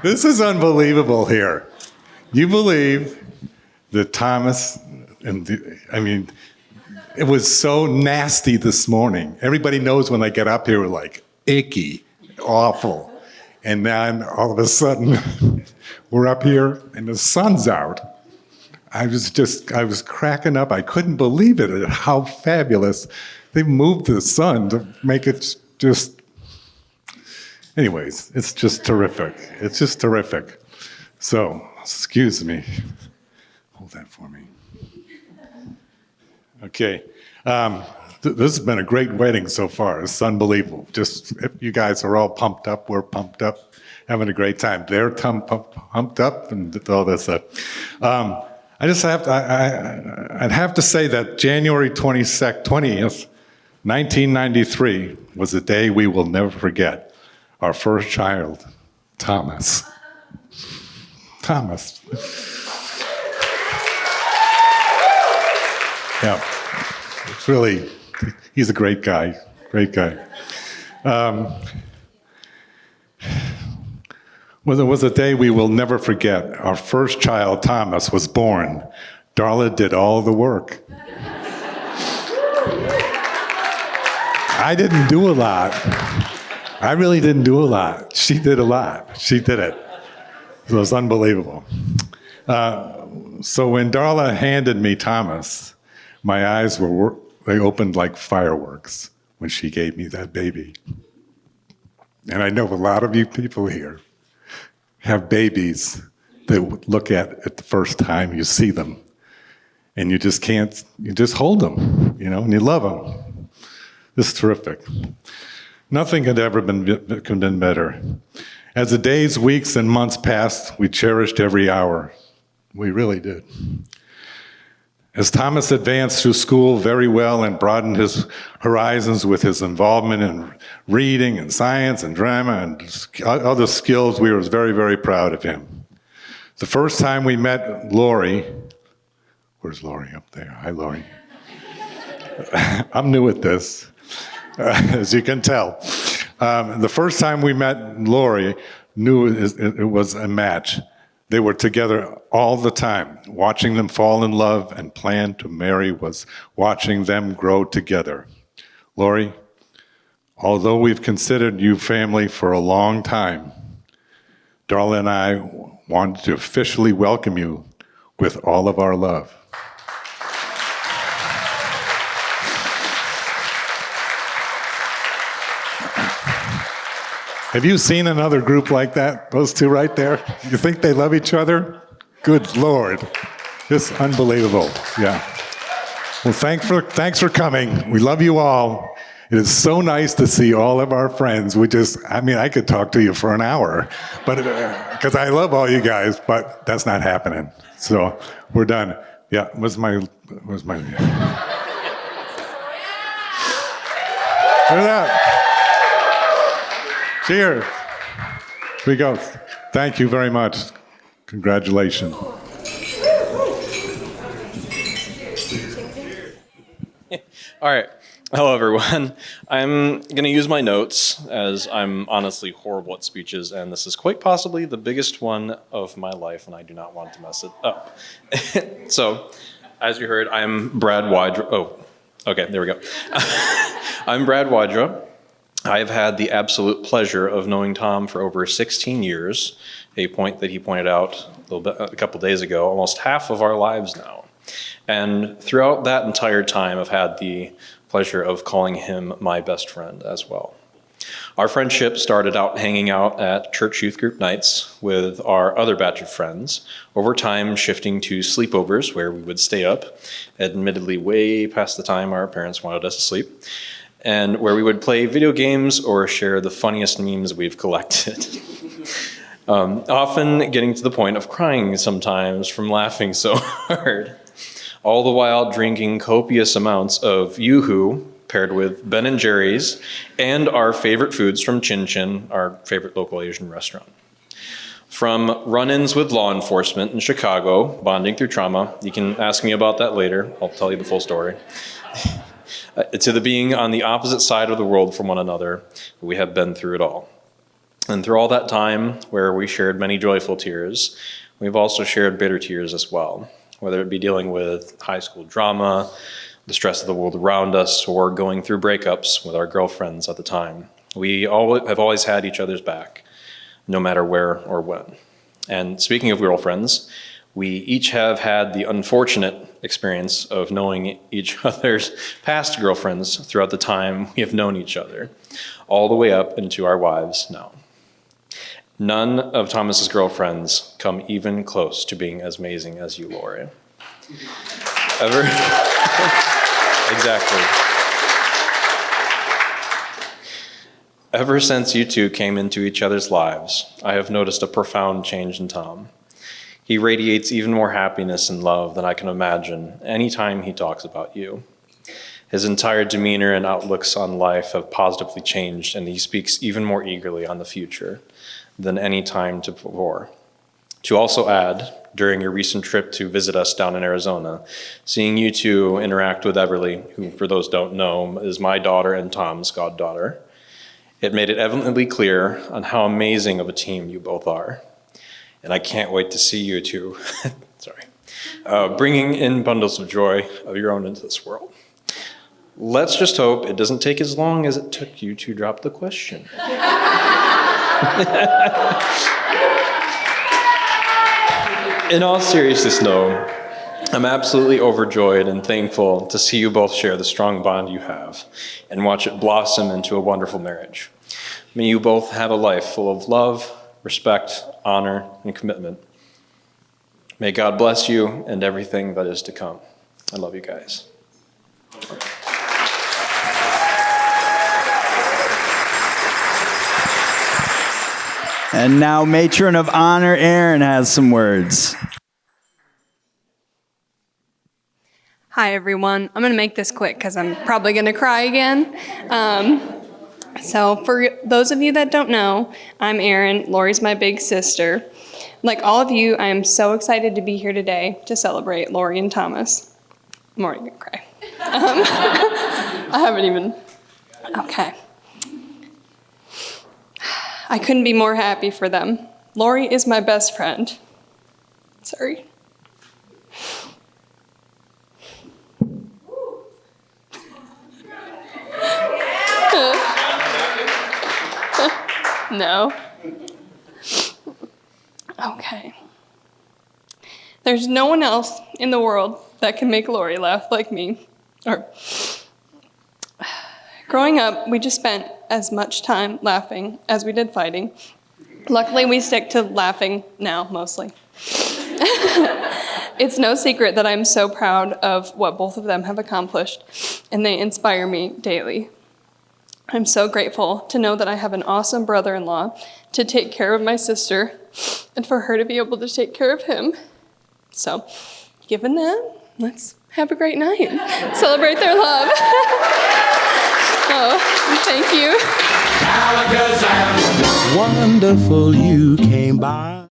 This is unbelievable here. You believe that Thomas, it was so nasty this morning. Everybody knows when they get up here, we're like, icky, awful. And then all of a sudden, we're up here and the sun's out. I was cracking up. I couldn't believe it, at how fabulous. They moved the sun to make it just, anyways, it's just terrific. It's just terrific. So, excuse me. Hold that for me. Okay. This has been a great wedding so far. It's unbelievable. Just, if you guys are all pumped up, we're pumped up, having a great time. They're pumped up and all this stuff. I'd have to say that January 20th, 1993 was a day we will never forget. Our first child, Thomas. Thomas. Yeah, it's really, he's a great guy, great guy. Well, it was a day we will never forget. Our first child, Thomas, was born. Darla did all the work. I didn't do a lot. I really didn't do a lot. She did a lot. She did it. It was unbelievable. So when Darla handed me Thomas, my eyes they opened like fireworks when she gave me that baby. And I know a lot of you people here have babies that look at the first time you see them. And you just hold them, and you love them. This is terrific. Nothing could ever been better. As the days, weeks, and months passed, we cherished every hour. We really did. As Thomas advanced through school very well and broadened his horizons with his involvement in reading and science and drama and other skills, we were very, very proud of him. The first time we met Laurie, where's Laurie up there? Hi, Laurie. I'm new at this, as you can tell. The first time we met Laurie, knew it was a match. They were together all the time. Watching them fall in love and plan to marry was watching them grow together. Laurie, although we've considered you family for a long time, Darla and I wanted to officially welcome you with all of our love. Have you seen another group like that? Those two right there? You think they love each other? Good Lord. Just unbelievable. Yeah. Well, thanks for coming. We love you all. It is so nice to see all of our friends. I could talk to you for an hour, but because I love all you guys, but that's not happening. So we're done. Yeah, where's my Where's that? Cheers. Here we go. Thank you very much. Congratulations. All right. Hello, everyone. I'm going to use my notes, as I'm honestly horrible at speeches, and this is quite possibly the biggest one of my life, and I do not want to mess it up. So, as you heard, I'm Brad Wydra. Oh, okay, there we go. I'm Brad Wydra. I've had the absolute pleasure of knowing Tom for over 16 years, a point that he pointed out a couple days ago, almost half of our lives now. And throughout that entire time, I've had the pleasure of calling him my best friend as well. Our friendship started out hanging out at church youth group nights with our other batch of friends, over time shifting to sleepovers where we would stay up, admittedly way past the time our parents wanted us to sleep, and where we would play video games or share the funniest memes we've collected. Often getting to the point of crying sometimes from laughing so hard. All the while drinking copious amounts of Yoo-Hoo paired with Ben & Jerry's and our favorite foods from Chin Chin, our favorite local Asian restaurant. From run-ins with law enforcement in Chicago, bonding through trauma, you can ask me about that later, I'll tell you the full story, to the being on the opposite side of the world from one another, we have been through it all. And through all that time, where we shared many joyful tears, we've also shared bitter tears as well, whether it be dealing with high school drama, the stress of the world around us, or going through breakups with our girlfriends at the time. We have always had each other's back, no matter where or when. And speaking of girlfriends, we each have had the unfortunate experience of knowing each other's past girlfriends throughout the time we have known each other, all the way up into our wives now. None of Thomas's girlfriends come even close to being as amazing as you, Laurie. Ever? Exactly. Ever since you two came into each other's lives, I have noticed a profound change in Tom. He radiates even more happiness and love than I can imagine anytime he talks about you. His entire demeanor and outlooks on life have positively changed, and he speaks even more eagerly on the future than any time before. To also add, during your recent trip to visit us down in Arizona, seeing you two interact with Everly, who, for those who don't know, is my daughter and Tom's goddaughter, it made it evidently clear on how amazing of a team you both are. And I can't wait to see you two, bringing in bundles of joy of your own into this world. Let's just hope it doesn't take as long as it took you to drop the question. In all seriousness, though, I'm absolutely overjoyed and thankful to see you both share the strong bond you have and watch it blossom into a wonderful marriage. May you both have a life full of love, respect, honor, and commitment. May God bless you and everything that is to come. I love you guys. And now Matron of Honor, Aaron, has some words. Hi, everyone. I'm going to make this quick because I'm probably going to cry again. So for those of you that don't know, I'm Erin. Laurie's my big sister. Like all of you, I am so excited to be here today to celebrate Laurie and Thomas. I'm already going to cry. I haven't even... Okay. I couldn't be more happy for them. Laurie is my best friend. Sorry. No. Okay. There's no one else in the world that can make Laurie laugh like me. Growing up, we just spent as much time laughing as we did fighting. Luckily, we stick to laughing now, mostly. It's no secret that I'm so proud of what both of them have accomplished, and they inspire me daily. I'm so grateful to know that I have an awesome brother-in-law to take care of my sister, and for her to be able to take care of him. So, given that, let's have a great night. Celebrate their love. Oh, thank you. Wonderful you came by.